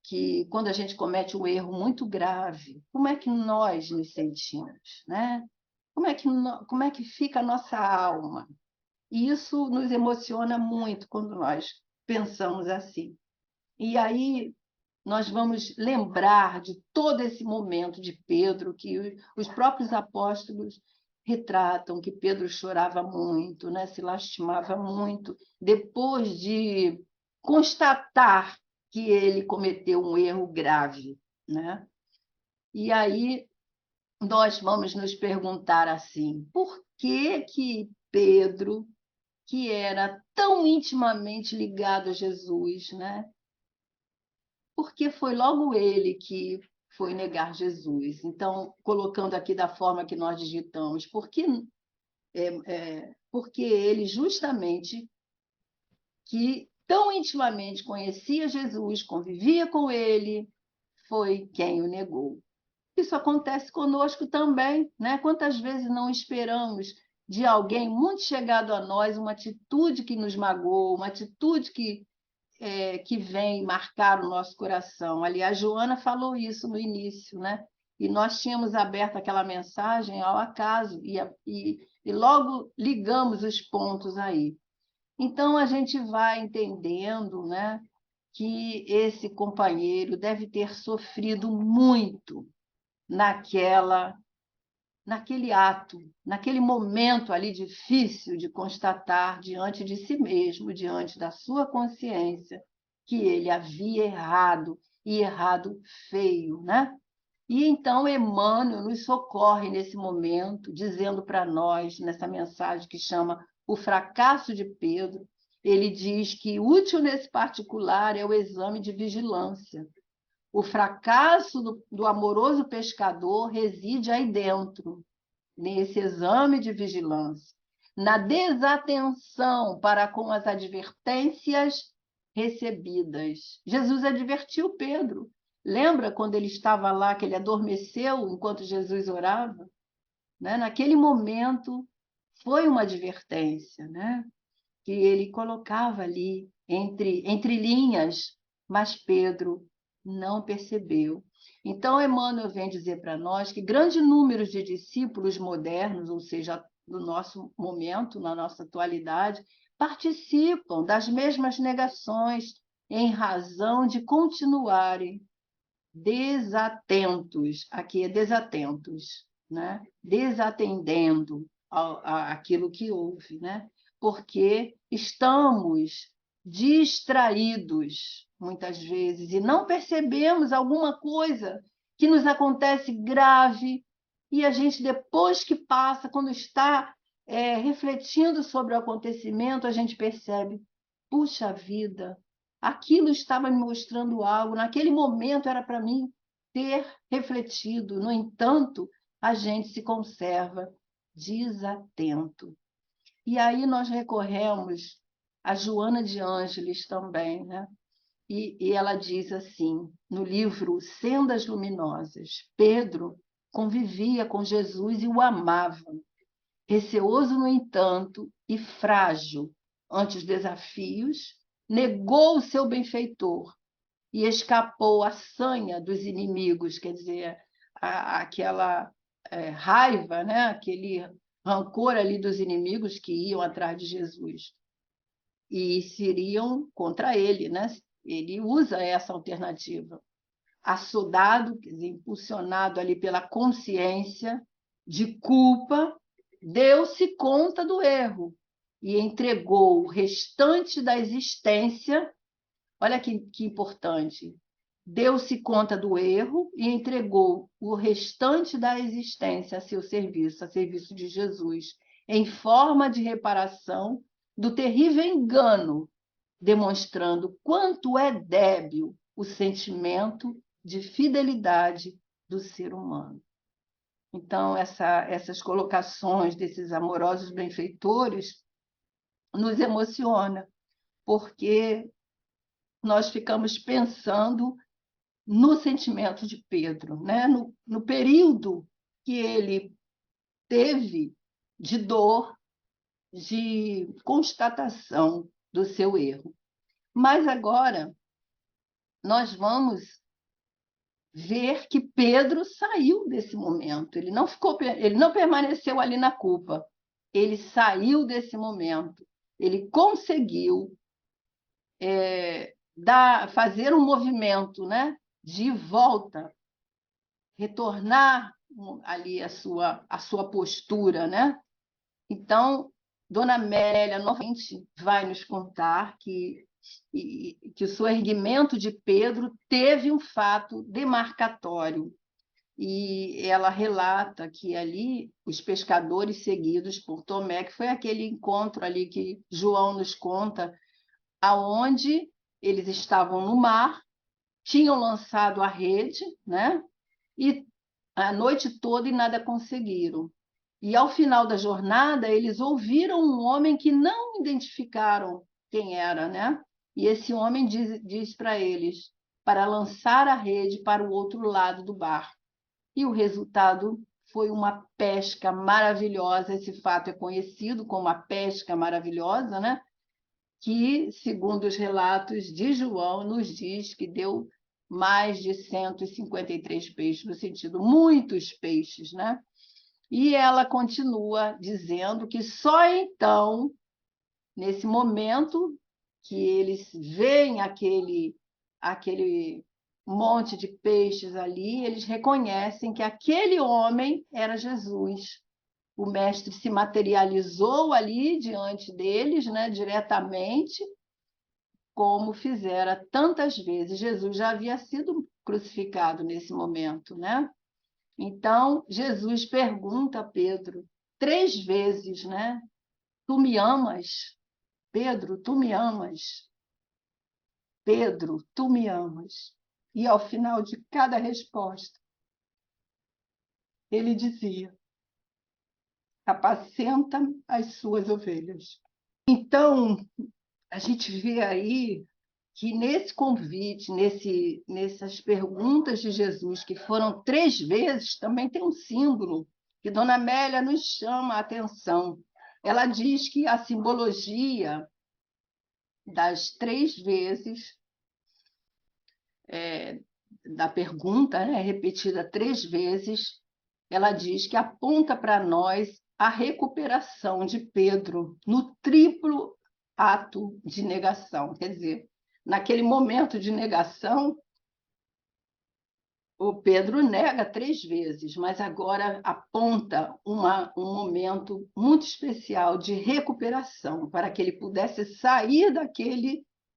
que quando a gente comete um erro muito grave, como é que nós nos sentimos, né? Como é que fica a nossa alma? E isso nos emociona muito quando nós pensamos assim. E aí nós vamos lembrar de todo esse momento de Pedro, que os próprios apóstolos retratam, que Pedro chorava muito, né? Se lastimava muito, depois de constatar que ele cometeu um erro grave, né? E aí nós vamos nos perguntar assim, por que Pedro, que era tão intimamente ligado a Jesus, né? Porque foi logo ele que foi negar Jesus. Então, colocando aqui da forma que nós digitamos, porque ele justamente, que tão intimamente conhecia Jesus, convivia com ele, foi quem o negou. Isso acontece conosco também, né? Quantas vezes não esperamos de alguém muito chegado a nós uma atitude que nos magoou, uma atitude que vem marcar o nosso coração. Aliás, Joana falou isso no início, né? E nós tínhamos aberto aquela mensagem ao acaso e logo ligamos os pontos aí. Então, a gente vai entendendo, né, que esse companheiro deve ter sofrido muito naquele ato, naquele momento ali difícil de constatar diante de si mesmo, diante da sua consciência, que ele havia errado, e errado feio, né? E então Emmanuel nos socorre nesse momento, dizendo para nós, nessa mensagem que chama O Fracasso de Pedro, ele diz que útil nesse particular é o exame de vigilância. O fracasso do amoroso pescador reside aí dentro, nesse exame de vigilância, na desatenção para com as advertências recebidas. Jesus advertiu Pedro. Lembra quando ele estava lá, que ele adormeceu enquanto Jesus orava? Né? Naquele momento, foi uma advertência, né? Que ele colocava ali entre linhas, mas Pedro não percebeu. Então, Emmanuel vem dizer para nós que grande número de discípulos modernos, ou seja, no nosso momento, na nossa atualidade, participam das mesmas negações em razão de continuarem desatentos, aqui é desatentos, né? Desatendendo aquilo que houve, né? Porque estamos distraídos muitas vezes e não percebemos alguma coisa que nos acontece grave e a gente, depois que passa, quando está refletindo sobre o acontecimento, a gente percebe, puxa vida, aquilo estava me mostrando algo, naquele momento era para mim ter refletido, no entanto, a gente se conserva desatento. E aí nós recorremos a Joana de Ângeles também, né? E ela diz assim, no livro Sendas Luminosas, Pedro convivia com Jesus e o amava, receoso, no entanto, e frágil ante os desafios, negou o seu benfeitor e escapou à sanha dos inimigos, quer dizer, aquela raiva, né? Aquele rancor ali dos inimigos que iam atrás de Jesus e seriam contra ele, né? Ele usa essa alternativa. Assodado, quer dizer, impulsionado ali pela consciência de culpa, deu-se conta do erro e entregou o restante da existência. Olha que importante. Deu-se conta do erro e entregou o restante da existência a seu serviço, a serviço de Jesus, em forma de reparação do terrível engano, demonstrando quanto é débil o sentimento de fidelidade do ser humano. Então, essas colocações desses amorosos benfeitores nos emociona, porque nós ficamos pensando no sentimento de Pedro, né? No período que ele teve de dor, de constatação do seu erro. Mas agora nós vamos ver que Pedro saiu desse momento. Ele não permaneceu ali na culpa. Ele saiu desse momento. Ele conseguiu fazer um movimento, né, de volta, retornar ali a sua postura, né? Então, Dona Amélia novamente vai nos contar que o soerguimento de Pedro teve um fato demarcatório. E ela relata que ali os pescadores seguidos por Tomé, que foi aquele encontro ali que João nos conta, aonde eles estavam no mar, tinham lançado a rede, né? E a noite toda e nada conseguiram. E ao final da jornada, eles ouviram um homem que não identificaram quem era, né? E esse homem diz para eles para lançar a rede para o outro lado do barco. E o resultado foi uma pesca maravilhosa. Esse fato é conhecido como a pesca maravilhosa, né? Que, segundo os relatos de João, nos diz que deu mais de 153 peixes, no sentido, muitos peixes, né? E ela continua dizendo que só então, nesse momento, que eles veem aquele monte de peixes ali, eles reconhecem que aquele homem era Jesus. O mestre se materializou ali diante deles, né, diretamente, como fizera tantas vezes. Jesus já havia sido crucificado nesse momento, né? Então, Jesus pergunta a Pedro 3 vezes, né? Tu me amas? Pedro, tu me amas? Pedro, tu me amas? E ao final de cada resposta, ele dizia: apacenta as suas ovelhas. Então, a gente vê aí que nesse convite, nessas perguntas de Jesus, que foram 3 vezes, também tem um símbolo que Dona Amélia nos chama a atenção. Ela diz que a simbologia das 3 vezes da pergunta, né, repetida 3 vezes, ela diz que aponta para nós a recuperação de Pedro no triplo ato de negação. Quer dizer, naquele momento de negação, o Pedro nega 3 vezes, mas agora aponta um momento muito especial de recuperação para que ele pudesse sair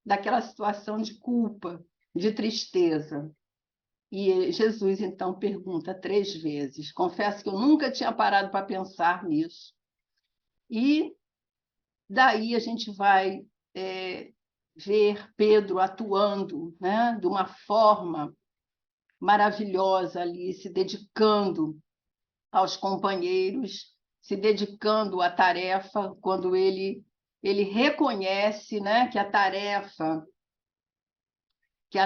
daquela situação de culpa, de tristeza. E Jesus, então, pergunta 3 vezes. Confesso que eu nunca tinha parado para pensar nisso. E daí a gente vai ver Pedro atuando, né, de uma forma maravilhosa ali, se dedicando aos companheiros, se dedicando à tarefa, quando ele reconhece, né, que a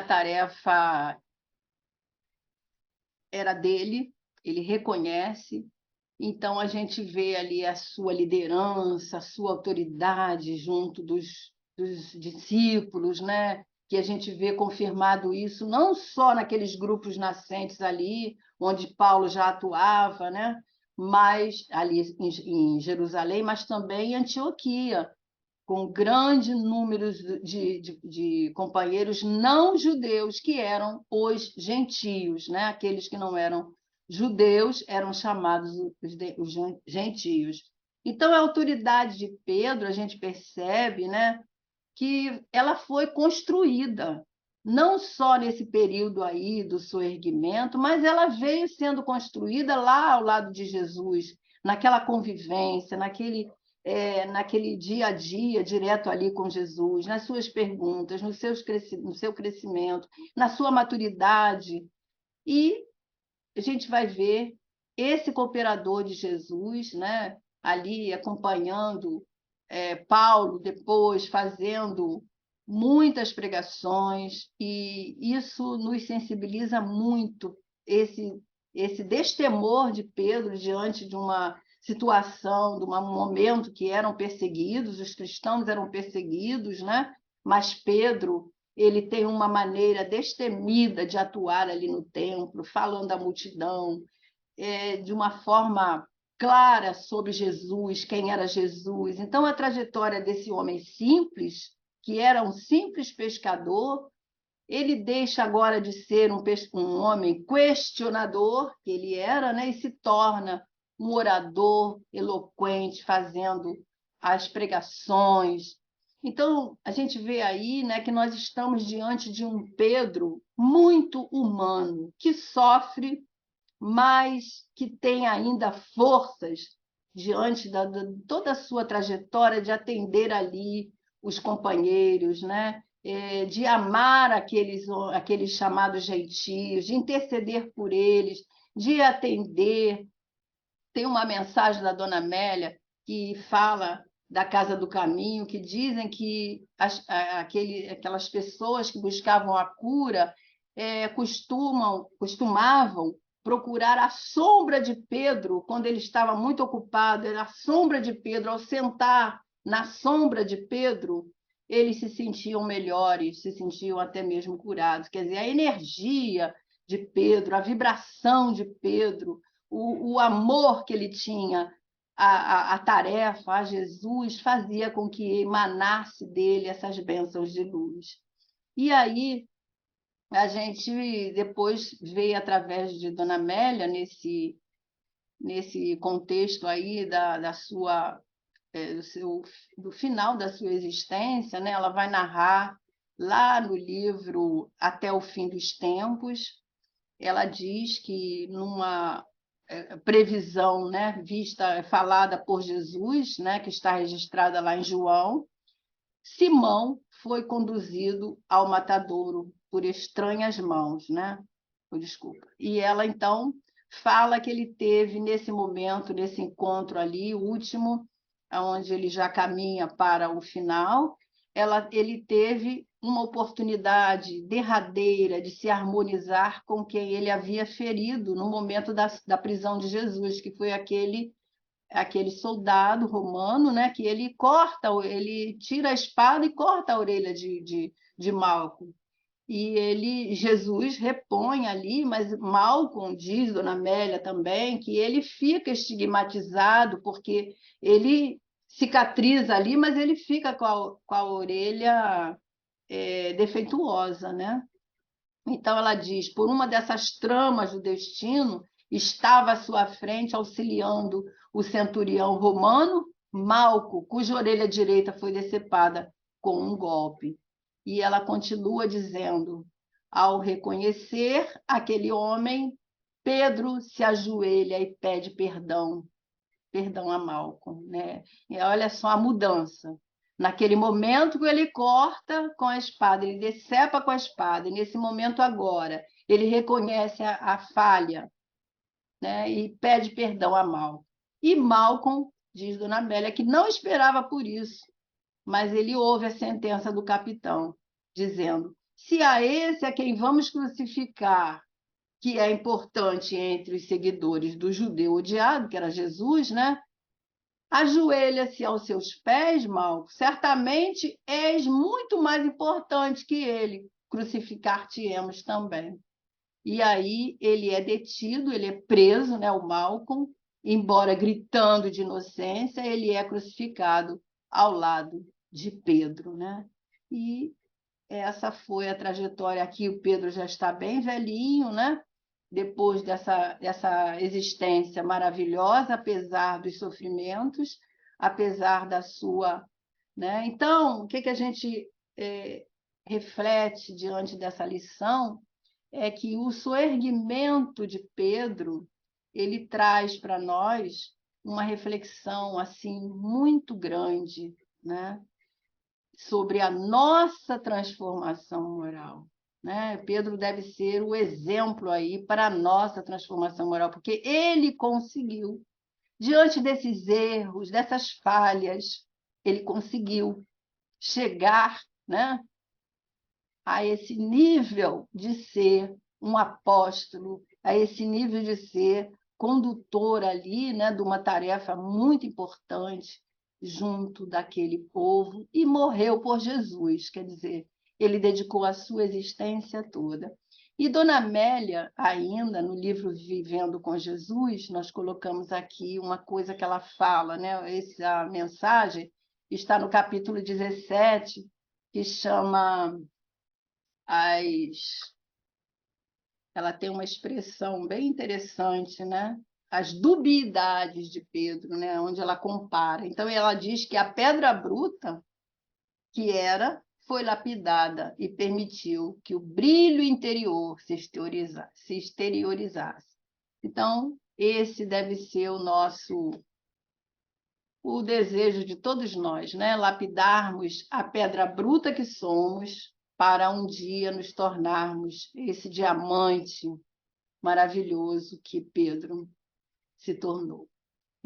tarefa era dele, ele reconhece. Então, a gente vê ali a sua liderança, a sua autoridade junto dos discípulos, né? Que a gente vê confirmado isso não só naqueles grupos nascentes ali, onde Paulo já atuava, né? Mas ali em Jerusalém, mas também em Antioquia, com grande número de companheiros não judeus, que eram os gentios, né? Aqueles que não eram judeus eram chamados os gentios. Então, a autoridade de Pedro, a gente percebe, né, que ela foi construída, não só nesse período aí do soerguimento, mas ela veio sendo construída lá ao lado de Jesus, naquela convivência, naquele dia a dia direto ali com Jesus, nas suas perguntas, no seu crescimento, na sua maturidade. E a gente vai ver esse cooperador de Jesus, né, ali acompanhando Paulo, depois fazendo muitas pregações, e isso nos sensibiliza muito, esse destemor de Pedro diante de uma situação, de um momento que eram perseguidos, os cristãos eram perseguidos, né? Mas Pedro, ele tem uma maneira destemida de atuar ali no templo, falando à multidão, de uma forma clara sobre Jesus, quem era Jesus. Então, a trajetória desse homem simples, que era um simples pescador, ele deixa agora de ser um homem questionador, que ele era, né, e se torna um orador eloquente, fazendo as pregações. Então, a gente vê aí, né, que nós estamos diante de um Pedro muito humano, que sofre, mas que tem ainda forças diante de toda a sua trajetória de atender ali os companheiros, né? De amar aqueles chamados gentios, de interceder por eles, de atender. Tem uma mensagem da Dona Amélia que fala da Casa do Caminho, que dizem que aquelas pessoas que buscavam a cura costumavam procurar a sombra de Pedro quando ele estava muito ocupado. Era a sombra de Pedro. Ao sentar na sombra de Pedro, eles se sentiam melhores, se sentiam até mesmo curados. Quer dizer, a energia de Pedro, a vibração de Pedro, o amor que ele tinha à tarefa, a Jesus, fazia com que emanasse dele essas bênçãos de luz. E aí, a gente depois veio, através de Dona Amélia, nesse contexto aí da sua, do final da sua existência, né? Ela vai narrar lá no livro Até o Fim dos Tempos. Ela diz que numa previsão, né, falada por Jesus, né, que está registrada lá em João, Simão foi conduzido ao matadouro por estranhas mãos, né? Desculpa. E ela então fala que ele teve nesse momento, nesse encontro ali, o último, onde ele já caminha para o final, ele teve uma oportunidade derradeira de se harmonizar com quem ele havia ferido no momento da prisão de Jesus, que foi aquele soldado romano, né, que ele tira a espada e corta a orelha de Malco. E Jesus repõe ali, mas Malcolm diz, Dona Amélia também, que ele fica estigmatizado porque ele cicatriza ali, mas ele fica com a orelha defeituosa, né? Então ela diz, por uma dessas tramas do destino, estava à sua frente auxiliando o centurião romano, Malco, cuja orelha direita foi decepada com um golpe. E ela continua dizendo, ao reconhecer aquele homem, Pedro se ajoelha e pede perdão a Malco, né? E olha só a mudança. Naquele momento que ele corta com a espada, ele decepa com a espada, e nesse momento agora, ele reconhece a falha, né? E pede perdão a Malco. E Malcolm, diz Dona Amélia, que não esperava por isso, mas ele ouve a sentença do capitão, dizendo: se a esse a quem vamos crucificar, que é importante entre os seguidores do judeu odiado, que era Jesus, né? Ajoelha-se aos seus pés, Malco, certamente és muito mais importante que ele, crucificar-te-emos também. E aí ele é detido, ele é preso, né, o Malcolm, embora gritando de inocência, ele é crucificado ao lado de Pedro, né? E essa foi a trajetória aqui. O Pedro já está bem velhinho, né? Depois dessa existência maravilhosa, apesar dos sofrimentos, apesar da sua, né? Então, o que a gente reflete diante dessa lição é que o soerguimento de Pedro, ele traz para nós uma reflexão assim muito grande, né, sobre a nossa transformação moral, né? Pedro deve ser o exemplo aí para a nossa transformação moral, porque ele conseguiu, diante desses erros, dessas falhas, ele conseguiu chegar, né, a esse nível de ser um apóstolo, a esse nível de ser condutor ali, né, de uma tarefa muito importante junto daquele povo, e morreu por Jesus, quer dizer, ele dedicou a sua existência toda. E Dona Amélia, ainda no livro Vivendo com Jesus, nós colocamos aqui uma coisa que ela fala, né? Essa mensagem está no capítulo 17, que chama as. Ela tem uma expressão bem interessante, né? As dubiedades de Pedro, né? Onde ela compara. Então, ela diz que a pedra bruta que era, foi lapidada e permitiu que o brilho interior se exteriorizasse. Então, esse deve ser o desejo de todos nós, né? Lapidarmos a pedra bruta que somos para um dia nos tornarmos esse diamante maravilhoso que Pedro se tornou.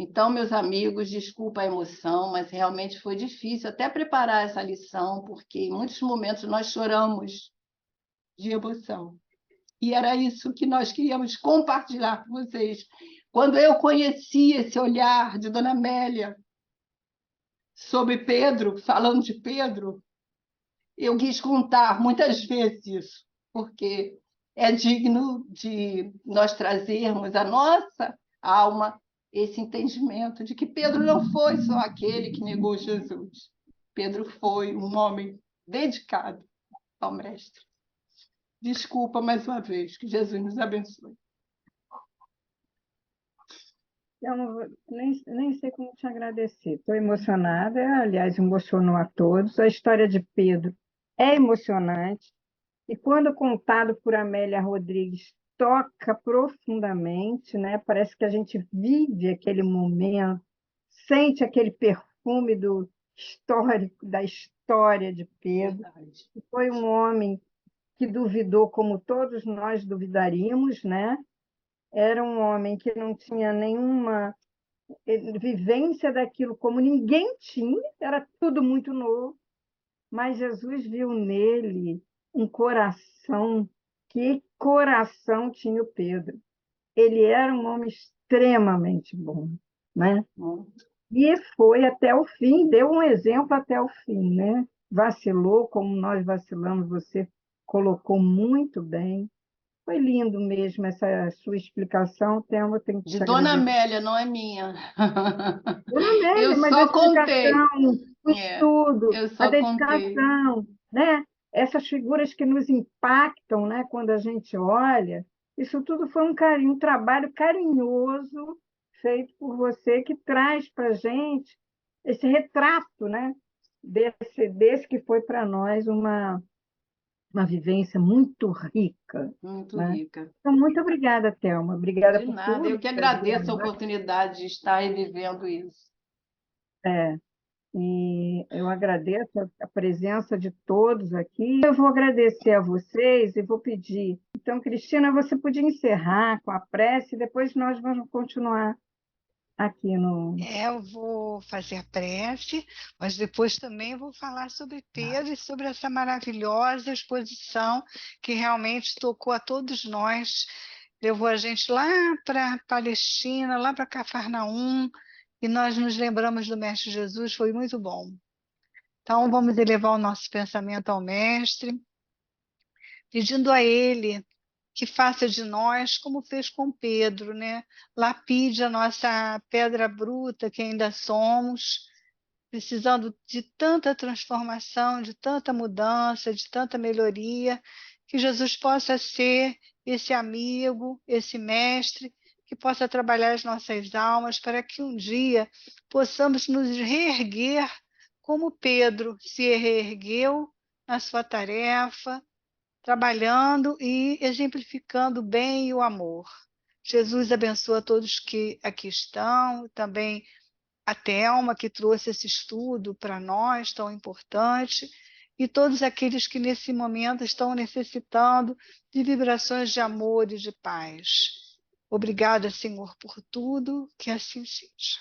Então, meus amigos, desculpa a emoção, mas realmente foi difícil até preparar essa lição, porque em muitos momentos nós choramos de emoção. E era isso que nós queríamos compartilhar com vocês. Quando eu conheci esse olhar de Dona Amélia sobre Pedro, falando de Pedro, eu quis contar muitas vezes isso, porque é digno de nós trazermos à nossa alma esse entendimento de que Pedro não foi só aquele que negou Jesus. Pedro foi um homem dedicado ao Mestre. Desculpa mais uma vez, que Jesus nos abençoe. Eu nem sei como te agradecer. Estou emocionada, aliás, emocionou a todos. A história de Pedro é emocionante e, quando contado por Amélia Rodrigues, toca profundamente, né? Parece que a gente vive aquele momento, sente aquele perfume do histórico, da história de Pedro. Verdade. Foi um homem que duvidou, como todos nós duvidaríamos, né? Era um homem que não tinha nenhuma vivência daquilo como ninguém tinha, era tudo muito novo, mas Jesus viu nele um coração. Que coração tinha o Pedro? Ele era um homem extremamente bom, né? E foi até o fim, deu um exemplo até o fim, né? Vacilou como nós vacilamos, você colocou muito bem. Foi lindo mesmo essa sua explicação, Thelma, eu tenho que De te Dona agradecer. Amélia, não é minha. Dona Eu Amélia, mas a só contei. explicação, o É, estudo, eu a só contei. dedicação, né? Essas figuras que nos impactam, né? Quando a gente olha, isso tudo foi um carinho, um trabalho carinhoso feito por você que traz para a gente esse retrato, né? Desse que foi para nós uma vivência muito rica, Muito né? rica. Então, muito obrigada, Thelma. Obrigada De por nada. tudo Eu que que você agradeço a fez. oportunidade de estar aí vivendo isso. É, e eu agradeço a presença de todos aqui. Eu vou agradecer a vocês e vou pedir. Então, Cristina, você podia encerrar com a prece e depois nós vamos continuar aqui no. Eu vou fazer a prece, mas depois também vou falar sobre Pedro e sobre essa maravilhosa exposição que realmente tocou a todos nós, levou a gente lá para a Palestina, lá para Cafarnaum, e nós nos lembramos do Mestre Jesus, foi muito bom. Então, vamos elevar o nosso pensamento ao Mestre, pedindo a Ele que faça de nós como fez com Pedro, né? Lapide a nossa pedra bruta que ainda somos, precisando de tanta transformação, de tanta mudança, de tanta melhoria, que Jesus possa ser esse amigo, esse mestre, que possa trabalhar as nossas almas para que um dia possamos nos reerguer como Pedro se reergueu na sua tarefa, trabalhando e exemplificando o bem e o amor. Jesus abençoa todos que aqui estão, também a Thelma, que trouxe esse estudo para nós, tão importante, e todos aqueles que nesse momento estão necessitando de vibrações de amor e de paz. Obrigada, Senhor, por tudo, que assim seja.